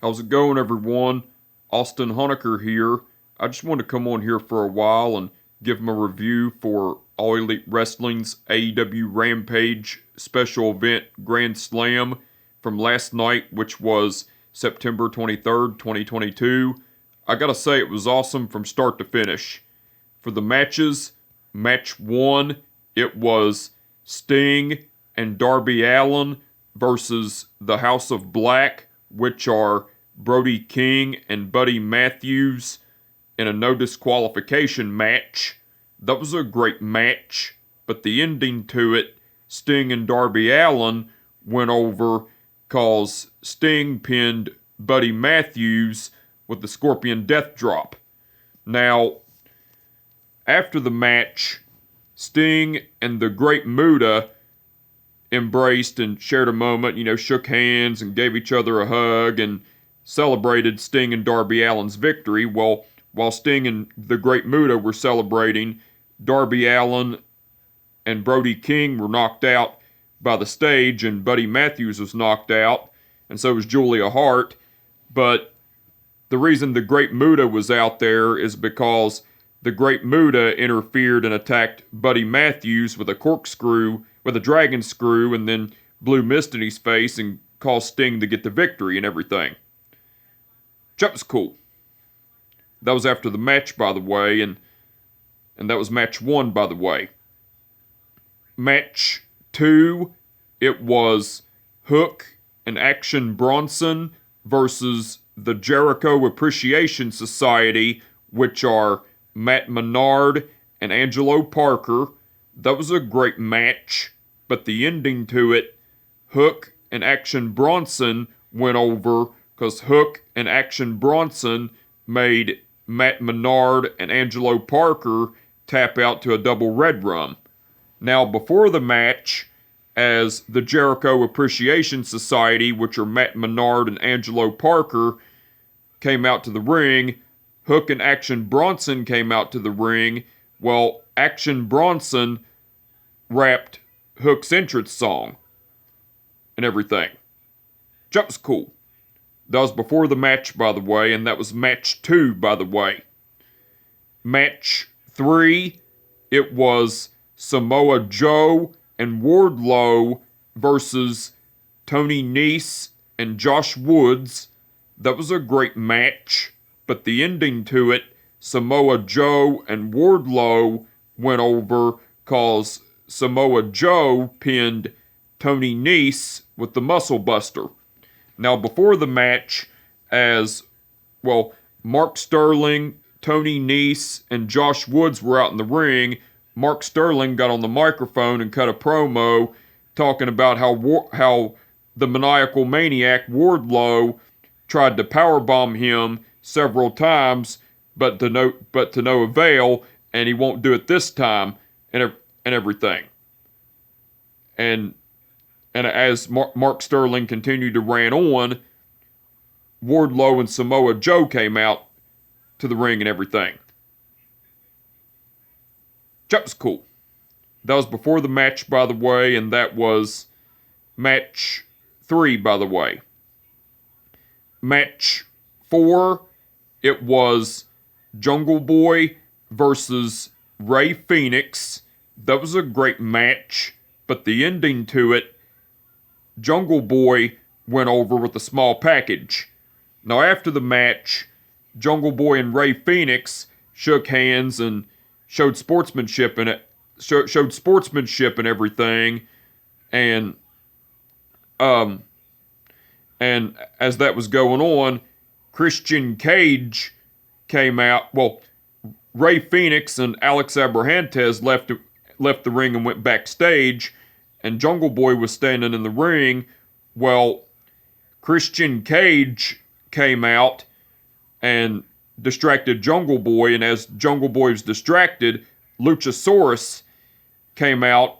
How's it going, everyone? Austin Honecker here. I just wanted to come on here for a while and give them a review for All Elite Wrestling's AEW Rampage special event Grand Slam from last night, which was September 23rd, 2022. I gotta say, it was awesome from start to finish. For the matches, match 1, it was Sting and Darby Allin versus the House of Black, which are Brody King and Buddy Matthews, in a no disqualification match. That was a great match, but the ending to it, Sting and Darby Allin went over cause Sting pinned Buddy Matthews with the Scorpion Death Drop. Now, after the match, Sting and the Great Muta embraced and shared a moment, shook hands and gave each other a hug and celebrated Sting and Darby Allin's victory. Well, while Sting and the Great Muta were celebrating, Darby Allin and Brody King were knocked out by the stage, and Buddy Matthews was knocked out, and so was Julia Hart. But the reason the Great Muta was out there is because the Great Muta interfered and attacked Buddy Matthews with a dragon screw, and then blew mist in his face and caused Sting to get the victory and everything. That was cool. That was after the match, by the way, and that was match 1, by the way. Match 2, it was Hook and Action Bronson versus the Jericho Appreciation Society, which are Matt Menard and Angelo Parker. That was a great match, but the ending to it, Hook and Action Bronson went over because Hook and Action Bronson made Matt Menard and Angelo Parker tap out to a double red rum. Now, before the match, as the Jericho Appreciation Society, which are Matt Menard and Angelo Parker, came out to the ring, Hook and Action Bronson came out to the ring. Well, Action Bronson rapped Hook's entrance song and everything. That was cool. That was before the match, by the way, and that was match 2, by the way. Match 3, it was Samoa Joe and Wardlow versus Tony Nese and Josh Woods. That was a great match, but the ending to it, Samoa Joe and Wardlow went over cause Samoa Joe pinned Tony Nese with the Muscle Buster. Now, before the match, Mark Sterling, Tony Nese, and Josh Woods were out in the ring. Mark Sterling got on the microphone and cut a promo talking about how the maniacal maniac Wardlow tried to powerbomb him several times, but to no avail, and he won't do it this time, and everything. And as Mark Sterling continued to rant on, Wardlow and Samoa Joe came out to the ring and everything. That was cool. That was before the match, by the way, and that was match 3, by the way. Match 4, it was Jungle Boy versus Rey Fenix. That was a great match, but the ending to it, Jungle Boy went over with a small package. Now, after the match, Jungle Boy and Rey Fenix shook hands and showed sportsmanship and everything, and as that was going on, Christian Cage came out. Well, Rey Fenix and Alex Abrahantes left the ring and went backstage, and Jungle Boy was standing in the ring. Well, Christian Cage came out and distracted Jungle Boy, and as Jungle Boy was distracted, Luchasaurus came out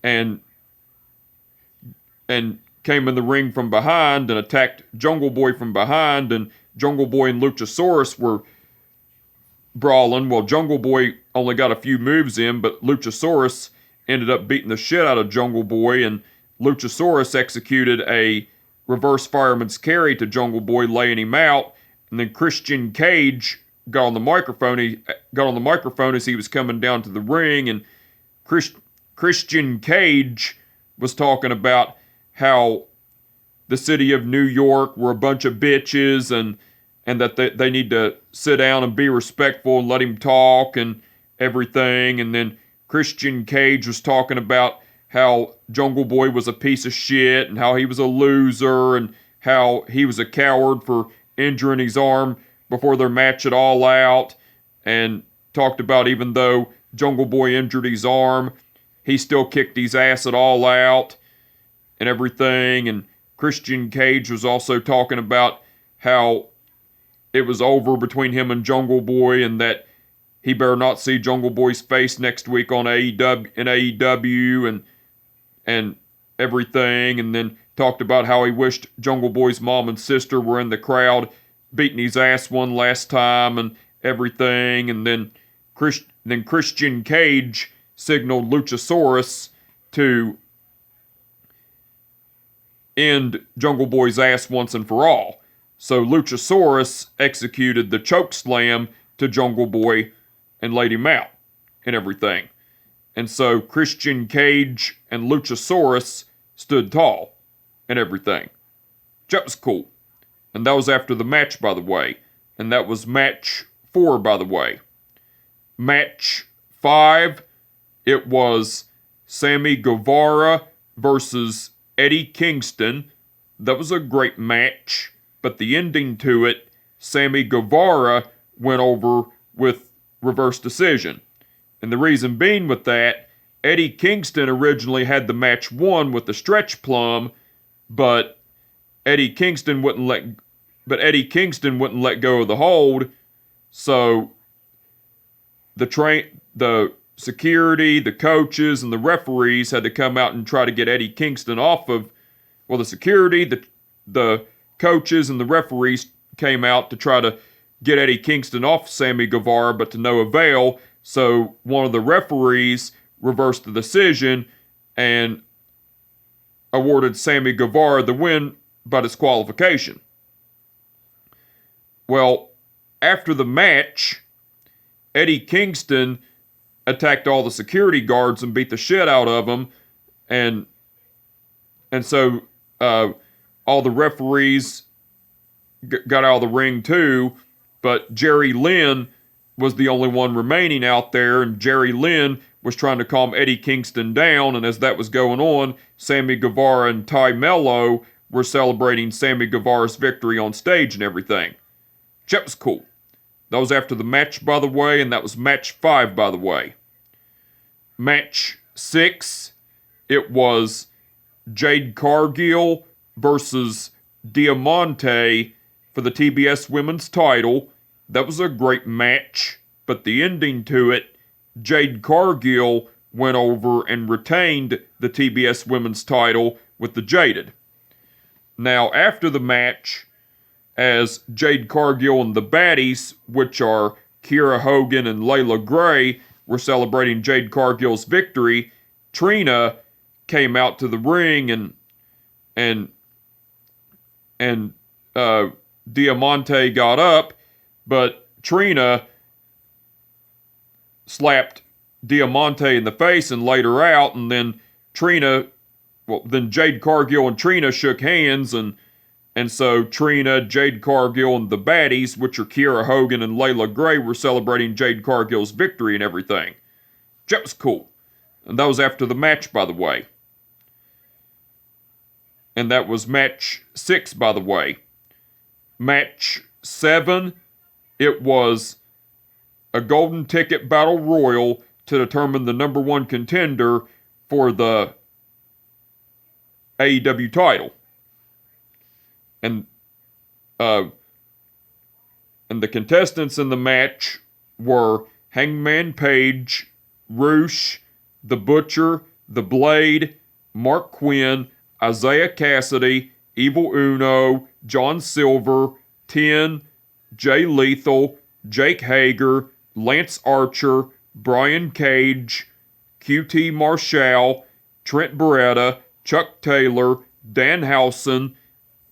and came in the ring from behind and attacked Jungle Boy from behind, and Jungle Boy and Luchasaurus were brawling. Well, Jungle Boy only got a few moves in, but Luchasaurus ended up beating the shit out of Jungle Boy, and Luchasaurus executed a reverse fireman's carry to Jungle Boy, laying him out. And then Christian Cage got on the microphone. He got on the microphone as he was coming down to the ring, and Christian Cage was talking about how the city of New York were a bunch of bitches, and that they need to sit down and be respectful and let him talk and everything. And then Christian Cage was talking about how Jungle Boy was a piece of shit and how he was a loser and how he was a coward for injuring his arm before their match at All Out, and talked about even though Jungle Boy injured his arm, he still kicked his ass at All Out and everything. And Christian Cage was also talking about how it was over between him and Jungle Boy, and that he better not see Jungle Boy's face next week on AEW and everything. And then talked about how he wished Jungle Boy's mom and sister were in the crowd beating his ass one last time and everything. And then Christian Cage signaled Luchasaurus to end Jungle Boy's ass once and for all. So Luchasaurus executed the choke slam to Jungle Boy and laid him out and everything. And so Christian Cage and Luchasaurus stood tall and everything. That was cool. And that was after the match, by the way. And that was match 4, by the way. Match 5, it was Sammy Guevara versus Eddie Kingston. That was a great match. But the ending to it, Sammy Guevara went over with reverse decision. And the reason being with that, Eddie Kingston originally had the match won with the stretch plum, but Eddie Kingston wouldn't let go of the hold. So the security, the coaches, and the referees had to come out and try to get Eddie Kingston off of. Well, the security, the coaches, and the referees came out to try to get Eddie Kingston off Sammy Guevara, but to no avail. So one of the referees reversed the decision and awarded Sammy Guevara the win by disqualification. Well, after the match, Eddie Kingston attacked all the security guards and beat the shit out of them, and so all the referees got out of the ring too, but Jerry Lynn was the only one remaining out there, and Jerry Lynn was trying to calm Eddie Kingston down, and as that was going on, Sammy Guevara and Ty Mello were celebrating Sammy Guevara's victory on stage and everything. That was cool. That was after the match, by the way, and that was match 5, by the way. Match 6, it was Jade Cargill versus Diamante for the TBS Women's title. That was a great match, but the ending to it, Jade Cargill went over and retained the TBS Women's title with the Jaded. Now, after the match, as Jade Cargill and the Baddies, which are Kiera Hogan and Layla Gray, were celebrating Jade Cargill's victory, Trina came out to the ring and Diamante got up, but Trina slapped Diamante in the face and laid her out, and then Jade Cargill and Trina shook hands, and so Trina, Jade Cargill, and the Baddies, which are Kiera Hogan and Layla Gray, were celebrating Jade Cargill's victory and everything. That was cool. And that was after the match, by the way. And that was match 6, by the way. Match 7, it was a golden ticket battle royal to determine the number 1 contender for the AEW title. And the contestants in the match were Hangman Page, Roosh, The Butcher, The Blade, Mark Quinn, Isaiah Cassidy, Evil Uno, John Silver, Ten, Jay Lethal, Jake Hager, Lance Archer, Brian Cage, QT Marshall, Trent Beretta, Chuck Taylor, Dan Housen,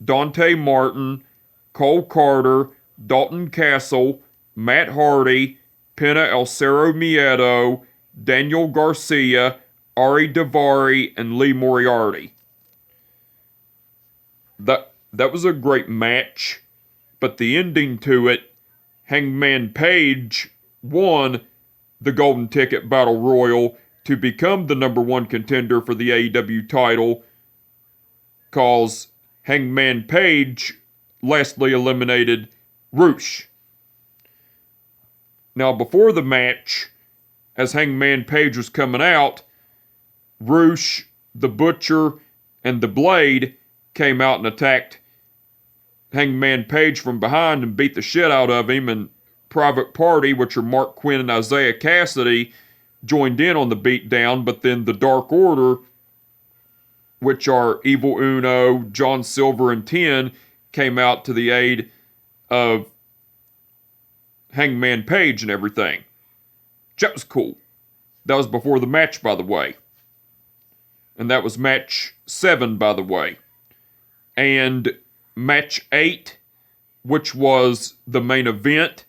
Dante Martin, Cole Carter, Dalton Castle, Matt Hardy, Pena El Cerro Miedo, Daniel Garcia, Ari Daivari, and Lee Moriarty. That was a great match, but the ending to it, Hangman Page won the Golden Ticket Battle Royal to become the number one contender for the AEW title, cause Hangman Page lastly eliminated Rush. Now, before the match, as Hangman Page was coming out, Rush, the Butcher, and the Blade came out and attacked Hangman Page from behind and beat the shit out of him, and Private Party, which are Mark Quinn and Isaiah Cassidy, joined in on the beatdown, but then the Dark Order, which are Evil Uno, John Silver, and 10, came out to the aid of Hangman Page and everything. That was cool. That was before the match, by the way. And that was match 7, by the way. And match 8, which was the main event,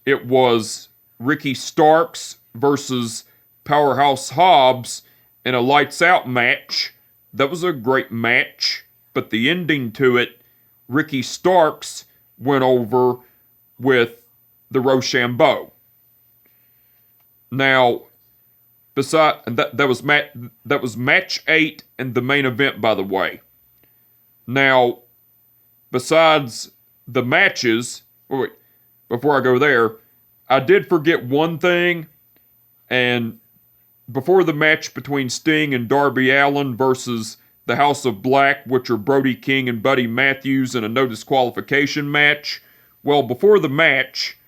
it was Ricky Starks versus Powerhouse Hobbs in a lights-out match. That was a great match, but the ending to it, Ricky Starks went over with the Rochambeau. Now, that was match 8 and the main event, by the way. Now, besides the matches, wait, before I go there, I did forget one thing, and before the match between Sting and Darby Allin versus the House of Black, which are Brody King and Buddy Matthews in a no disqualification match, well, before the match,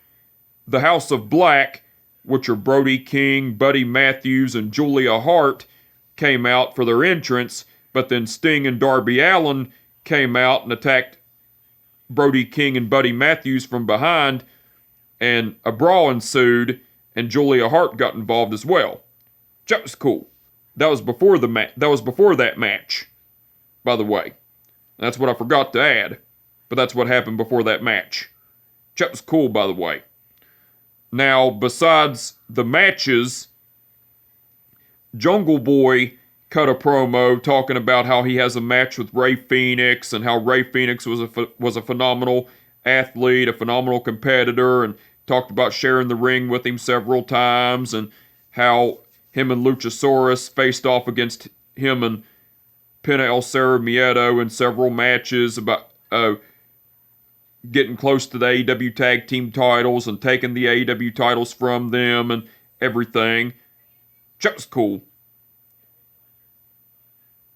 the House of Black, which are Brody King, Buddy Matthews, and Julia Hart, came out for their entrance, but then Sting and Darby Allin came out and attacked Brody King and Buddy Matthews from behind, and a brawl ensued, and Julia Hart got involved as well. That was cool. That was before that match, by the way. That's what I forgot to add, but that's what happened before that match. That was cool, by the way. Now, besides the matches, Jungle Boy cut a promo talking about how he has a match with Rey Fenix and how Rey Fenix was a phenomenal athlete, a phenomenal competitor, and talked about sharing the ring with him several times, and how him and Luchasaurus faced off against him and Pena El Cerro Miedo in several matches about getting close to the AEW tag team titles and taking the AEW titles from them and everything. That was cool.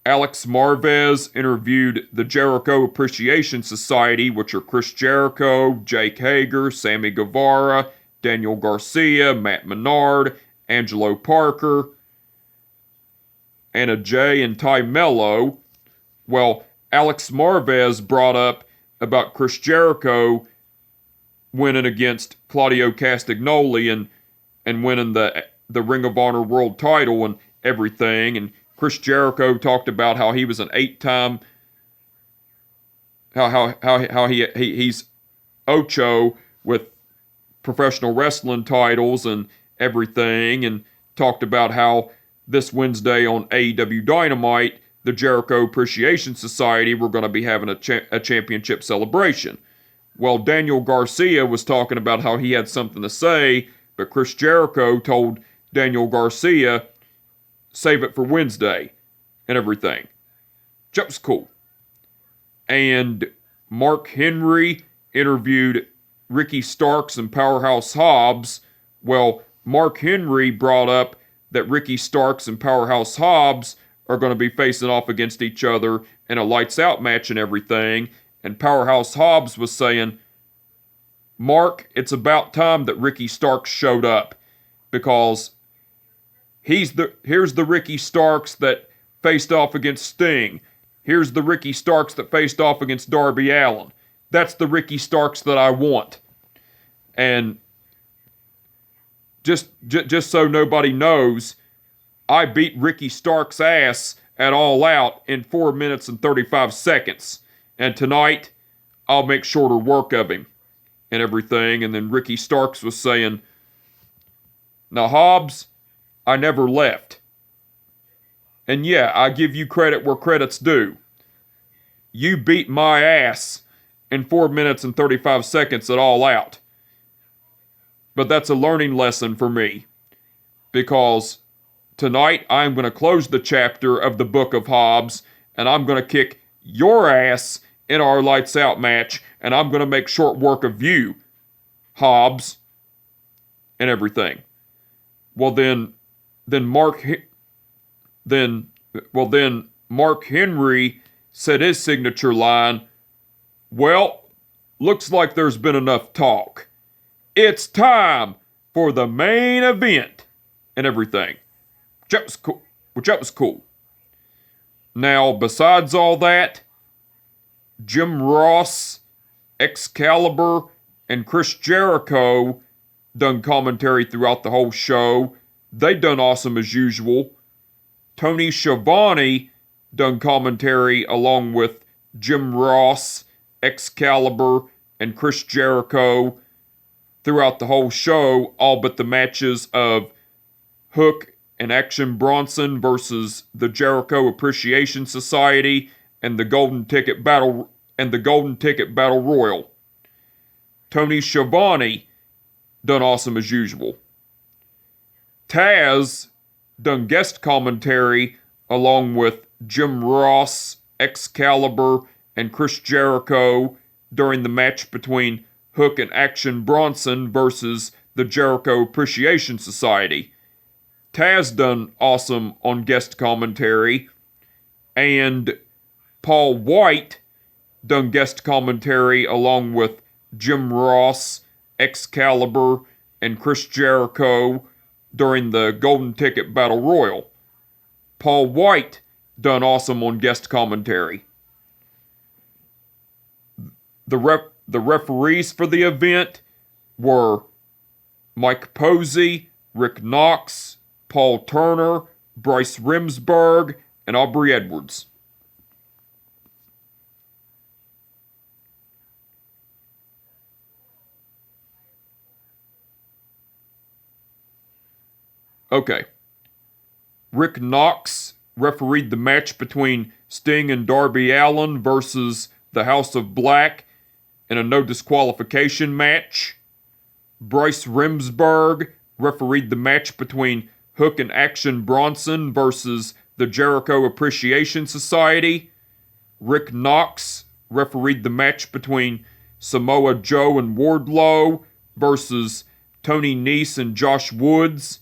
Alex Marvez interviewed the Jericho Appreciation Society, which are Chris Jericho, Jake Hager, Sammy Guevara, Daniel Garcia, Matt Menard, Angelo Parker, Anna Jay, and Ty Mello. Well, Alex Marvez brought up about Chris Jericho winning against Claudio Castagnoli and winning the Ring of Honor World title and everything. And Chris Jericho talked about how he was an 8-time, how he's Ocho with professional wrestling titles and everything, and talked about how this Wednesday on AEW Dynamite, the Jericho Appreciation Society were going to be having a championship celebration. Well, Daniel Garcia was talking about how he had something to say, but Chris Jericho told Daniel Garcia, save it for Wednesday and everything. That was cool. And Mark Henry interviewed Ricky Starks and Powerhouse Hobbs. Well, Mark Henry brought up that Ricky Starks and Powerhouse Hobbs are going to be facing off against each other in a lights-out match and everything. And Powerhouse Hobbs was saying, Mark, it's about time that Ricky Starks showed up, because here's the Ricky Starks that faced off against Sting. Here's the Ricky Starks that faced off against Darby Allin. That's the Ricky Starks that I want. And just so nobody knows, I beat Ricky Starks' ass at All Out in 4 minutes and 35 seconds. And tonight, I'll make shorter work of him and everything. And then Ricky Starks was saying, now, Hobbs, I never left. And yeah, I give you credit where credit's due. You beat my ass in 4 minutes and 35 seconds at All Out. But that's a learning lesson for me. Because tonight, I'm going to close the chapter of the Book of Hobbs, and I'm going to kick your ass in our Lights Out match, and I'm going to make short work of you, Hobbs, and everything. Well, then Mark Henry said his signature line, well, looks like there's been enough talk. It's time for the main event, and everything. Which that was cool. Now, besides all that, Jim Ross, Excalibur, and Chris Jericho done commentary throughout the whole show. They done awesome as usual. Tony Schiavone done commentary along with Jim Ross, Excalibur, and Chris Jericho throughout the whole show, all but the matches of Hook and Action Bronson versus the Jericho Appreciation Society and the Golden Ticket Battle Royal. Tony Schiavone done awesome as usual. Taz done guest commentary along with Jim Ross, Excalibur, and Chris Jericho during the match between Hook and Action Bronson versus the Jericho Appreciation Society. Taz done awesome on guest commentary, and Paul White done guest commentary along with Jim Ross, Excalibur, and Chris Jericho during the Golden Ticket Battle Royal. Paul White done awesome on guest commentary. The referees for the event were Mike Posey, Rick Knox, Paul Turner, Bryce Remsburg, and Aubrey Edwards. Okay. Rick Knox refereed the match between Sting and Darby Allin versus the House of Black in a no disqualification match. Bryce Remsburg refereed the match between Hook and Action Bronson versus the Jericho Appreciation Society. Rick Knox refereed the match between Samoa Joe and Wardlow versus Tony Nese and Josh Woods.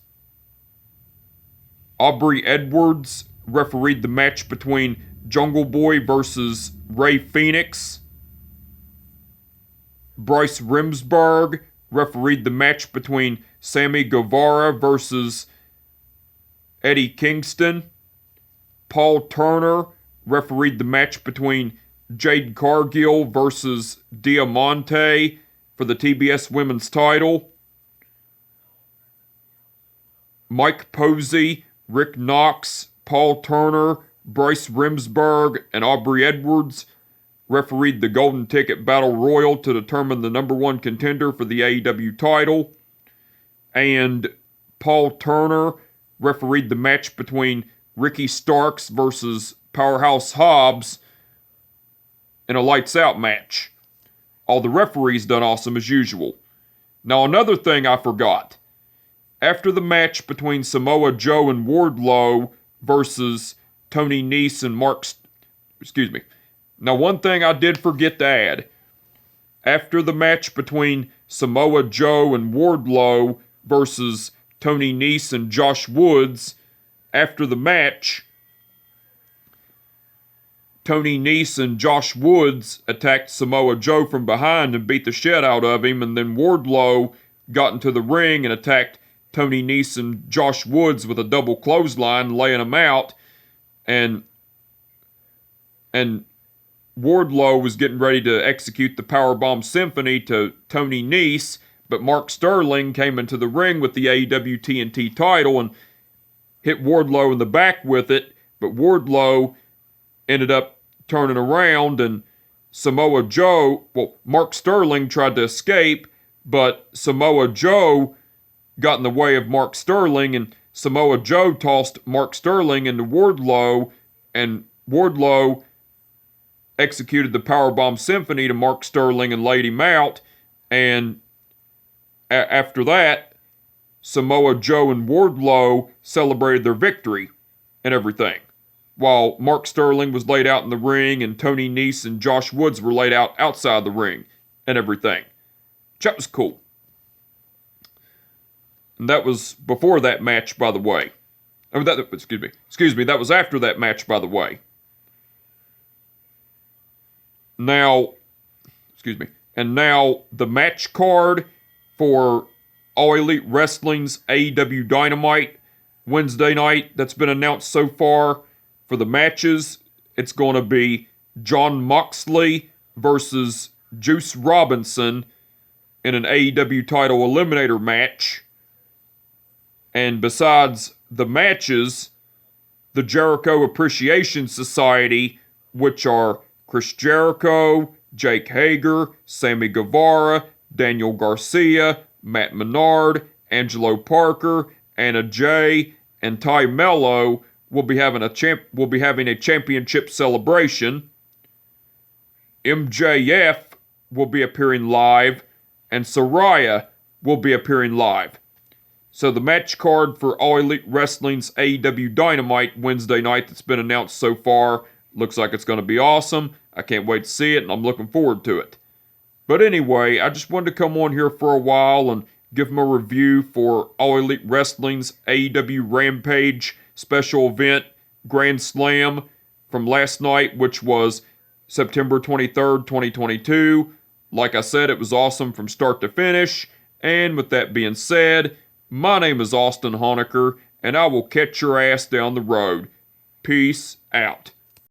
Aubrey Edwards refereed the match between Jungle Boy versus Rey Fenix. Bryce Remsburg refereed the match between Sammy Guevara versus Eddie Kingston. Paul Turner refereed the match between Jade Cargill versus Diamante for the TBS Women's title. Mike Posey, Rick Knox, Paul Turner, Bryce Remsburg, and Aubrey Edwards refereed the Golden Ticket Battle Royal to determine the number one contender for the AEW title. And Paul Turner refereed the match between Ricky Starks versus Powerhouse Hobbs in a Lights Out match. All the referees done awesome as usual. Now, another thing I forgot. After the match between Samoa Joe and Wardlow versus Tony Nese and Now, one thing I did forget to add. After the match between Samoa Joe and Wardlow versus Tony Nese and Josh Woods, after the match, Tony Nese and Josh Woods attacked Samoa Joe from behind and beat the shit out of him, and then Wardlow got into the ring and attacked Tony Nese and Josh Woods with a double clothesline, laying them out, and Wardlow was getting ready to execute the Powerbomb Symphony to Tony Nese, but Mark Sterling came into the ring with the AEW TNT title and hit Wardlow in the back with it, but Wardlow ended up turning around and Mark Sterling tried to escape, but Samoa Joe got in the way of Mark Sterling, and Samoa Joe tossed Mark Sterling into Wardlow, and Wardlow executed the Powerbomb Symphony to Mark Sterling and laid him out, and after that, Samoa Joe and Wardlow celebrated their victory and everything, while Mark Sterling was laid out in the ring and Tony Nese and Josh Woods were laid out outside the ring and everything. That was cool. And that was before that match, by the way. Excuse me, that was after that match, by the way. Now the match card for All Elite Wrestling's AEW Dynamite Wednesday night that's been announced so far. For the matches, it's going to be Jon Moxley versus Juice Robinson in an AEW title eliminator match. And besides the matches, the Jericho Appreciation Society, which are Chris Jericho, Jake Hager, Sammy Guevara, Daniel Garcia, Matt Menard, Angelo Parker, Anna Jay, and Ty Mello will be having a championship celebration. MJF will be appearing live, and Saraya will be appearing live. So the match card for All Elite Wrestling's AEW Dynamite Wednesday night that's been announced so far looks like it's going to be awesome. I can't wait to see it, and I'm looking forward to it. But anyway, I just wanted to come on here for a while and give them a review for All Elite Wrestling's AEW Rampage special event Grand Slam from last night, which was September 23rd, 2022. Like I said, it was awesome from start to finish. And with that being said, my name is Austin Honecker, and I will catch your ass down the road. Peace out.